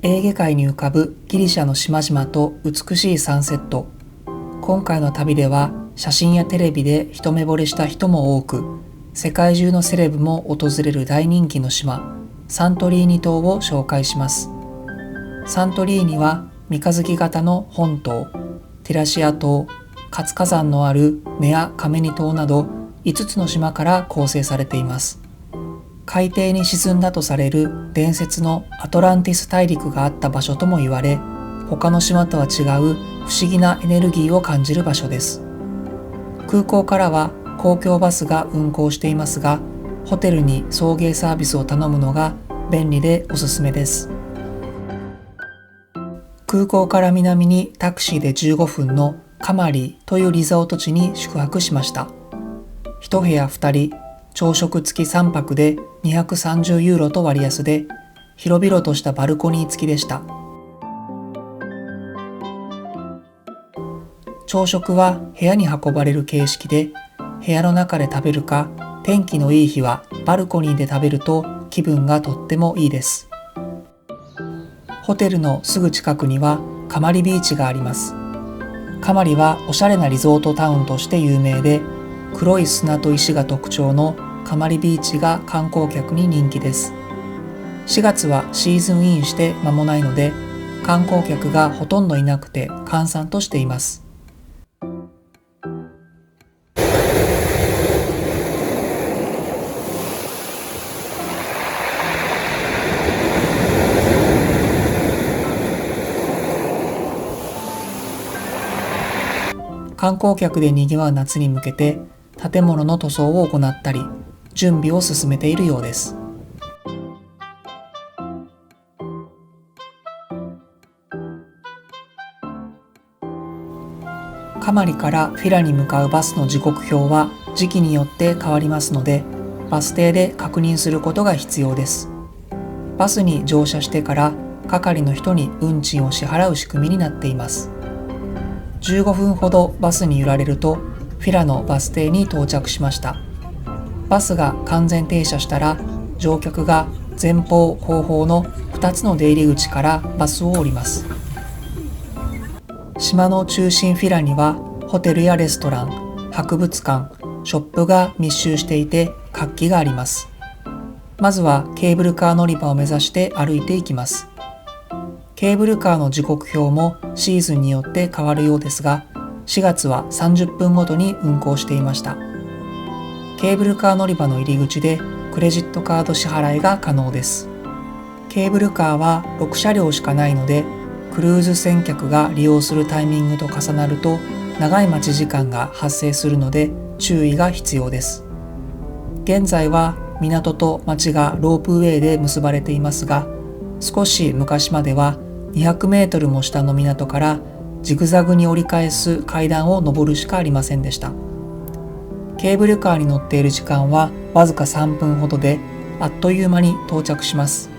エーゲ海に浮かぶギリシャの島々と美しいサンセット。今回の旅では写真やテレビで一目惚れした人も多く、世界中のセレブも訪れる大人気の島、サントリーニ島を紹介します。サントリーニは三日月型の本島、ティラシア島、活火山のあるネア・カメニ島など5つの島から構成されています。海底に沈んだとされる伝説のアトランティス大陸があった場所とも言われ、他の島とは違う不思議なエネルギーを感じる場所です。空港からは公共バスが運行していますが、ホテルに送迎サービスを頼むのが便利でおすすめです。空港から南にタクシーで15分のカマリーというリゾート地に宿泊しました。1部屋2人、朝食付き3泊で230ユーロと割安で、広々としたバルコニー付きでした。朝食は部屋に運ばれる形式で、部屋の中で食べるか、天気のいい日はバルコニーで食べると気分がとってもいいです。ホテルのすぐ近くにはカマリビーチがあります。カマリはおしゃれなリゾートタウンとして有名で、黒い砂と石が特徴のカマリビーチが観光客に人気です。4月はシーズンインして間もないので、観光客がほとんどいなくて閑散としています。観光客で賑わう夏に向けて建物の塗装を行ったり準備を進めているようです。カマリからフィラに向かうバスの時刻表は時期によって変わりますので、バス停で確認することが必要です。バスに乗車してから係の人に運賃を支払う仕組みになっています。15分ほどバスに揺られるとフィラのバス停に到着しました。バスが完全停車したら、乗客が前方後方の2つの出入り口からバスを降ります。島の中心フィラにはホテルやレストラン、博物館、ショップが密集していて活気があります。まずはケーブルカー乗り場を目指して歩いていきます。ケーブルカーの時刻表もシーズンによって変わるようですが、4月は30分ごとに運行していました。ケーブルカー乗り場の入り口でクレジットカード支払いが可能です。ケーブルカーは6車両しかないので、クルーズ船客が利用するタイミングと重なると長い待ち時間が発生するので注意が必要です。現在は港と町がロープウェイで結ばれていますが、少し昔までは200メートルも下の港からジグザグに折り返す階段を上るしかありませんでした。ケーブルカーに乗っている時間はわずか3分ほどで、あっという間に到着します。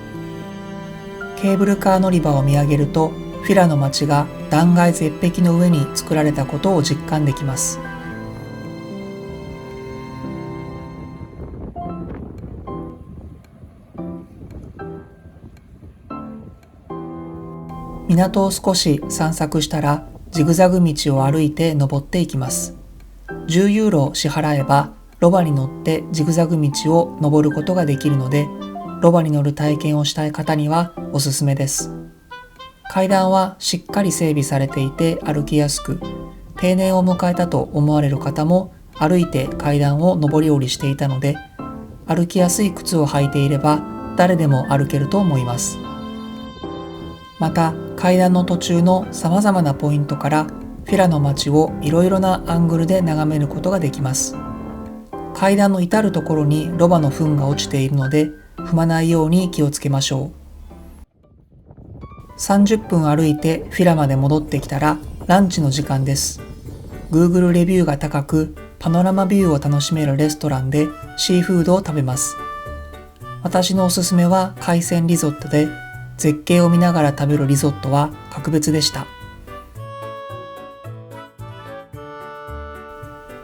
ケーブルカー乗り場を見上げると、フィラの街が断崖絶壁の上に作られたことを実感できます。港を少し散策したら、ジグザグ道を歩いて登っていきます。10ユーロを支払えばロバに乗ってジグザグ道を登ることができるので、ロバに乗る体験をしたい方にはおすすめです。階段はしっかり整備されていて歩きやすく、定年を迎えたと思われる方も歩いて階段を上り下りしていたので、歩きやすい靴を履いていれば誰でも歩けると思います。また階段の途中のさまざまなポイントからフィラの街をいろいろなアングルで眺めることができます。階段の至るところにロバの糞が落ちているので、踏まないように気をつけましょう。30分歩いてフィラまで戻ってきたらランチの時間です。Google レビューが高くパノラマビューを楽しめるレストランでシーフードを食べます。私のおすすめは海鮮リゾットで、絶景を見ながら食べるリゾットは格別でした。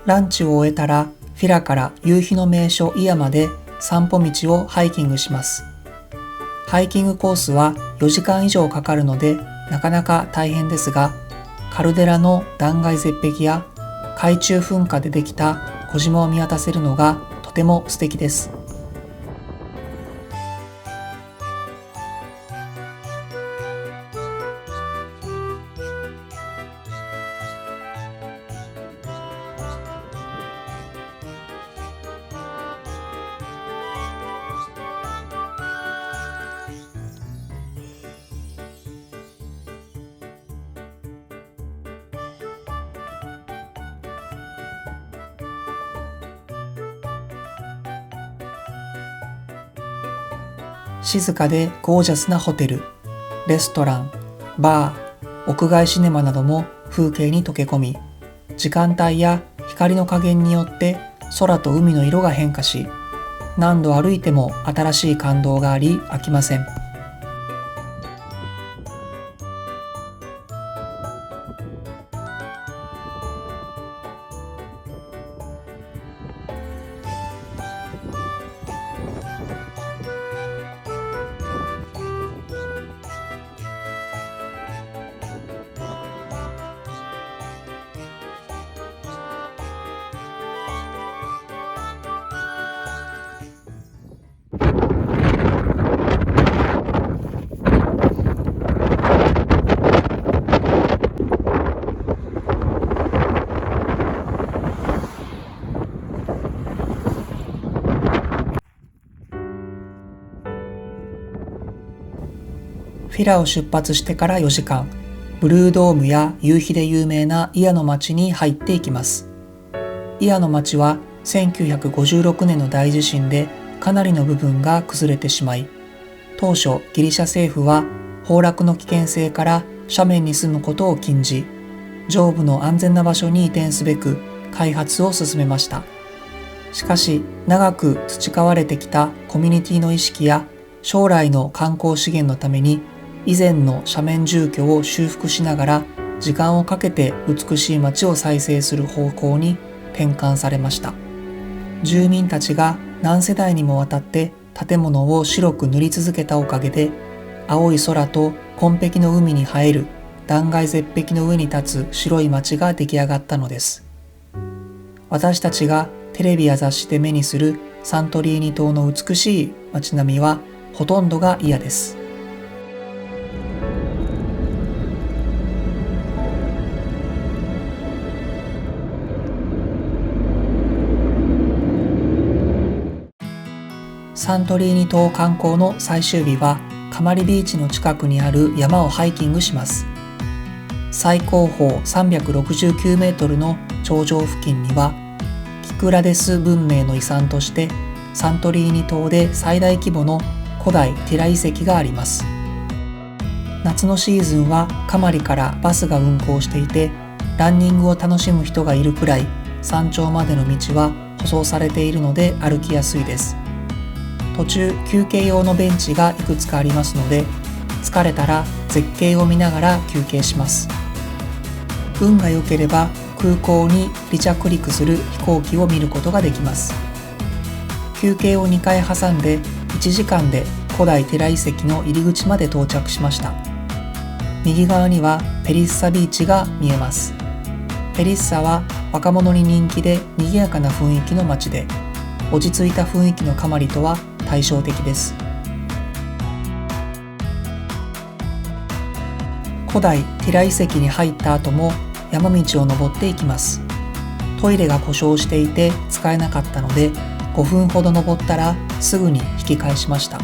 ランチを終えたらフィラから夕日の名所イアまで散歩道をハイキングします。ハイキングコースは4時間以上かかるのでなかなか大変ですが、カルデラの断崖絶壁や海中噴火でできた小島を見渡せるのがとても素敵です。静かでゴージャスなホテル、レストラン、バー、屋外シネマなども風景に溶け込み、時間帯や光の加減によって空と海の色が変化し、何度歩いても新しい感動があり飽きません。フィラを出発してから4時間、ブルードームや夕日で有名なイアの町に入っていきます。イアの町は1956年の大地震でかなりの部分が崩れてしまい、当初ギリシャ政府は崩落の危険性から斜面に住むことを禁じ、上部の安全な場所に移転すべく開発を進めました。しかし長く培われてきたコミュニティの意識や将来の観光資源のために以前の斜面住居を修復しながら時間をかけて美しい街を再生する方向に転換されました。住民たちが何世代にもわたって建物を白く塗り続けたおかげで、青い空と紺碧の海に映える断崖絶壁の上に立つ白い街が出来上がったのです。私たちがテレビや雑誌で目にするサントリーニ島の美しい街並みはほとんどが嫌です。サントリーニ島観光の最終日はカマリビーチの近くにある山をハイキングします。最高峰369メートルの頂上付近にはキクラデス文明の遺産としてサントリーニ島で最大規模の古代ティラ遺跡があります。夏のシーズンはカマリからバスが運行していて、ランニングを楽しむ人がいるくらい山頂までの道は舗装されているので歩きやすいです。途中休憩用のベンチがいくつかありますので、疲れたら絶景を見ながら休憩します。運が良ければ空港に離着陸する飛行機を見ることができます。休憩を2回挟んで1時間で古代テラ遺跡の入り口まで到着しました。右側にはペリッサビーチが見えます。ペリッサは若者に人気で賑やかな雰囲気の街で、落ち着いた雰囲気のカマリとは対照的です。古代ティラ遺跡に入った後も山道を登っていきます。トイレが故障していて使えなかったので5分ほど登ったらすぐに引き返しました。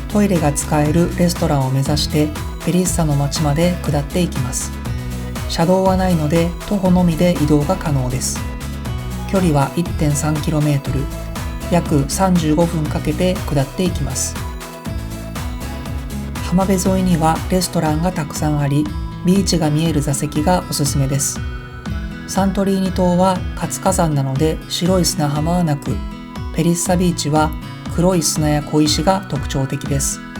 トイレが使えるレストランを目指してペリッサの町まで下っていきます。車道はないので徒歩のみで移動が可能です。距離は 1.3km、 約35分かけて下っていきます。浜辺沿いにはレストランがたくさんあり、ビーチが見える座席がおすすめです。サントリーニ島は活火山なので白い砂浜はなく、ペリッサビーチは黒い砂や小石が特徴的です。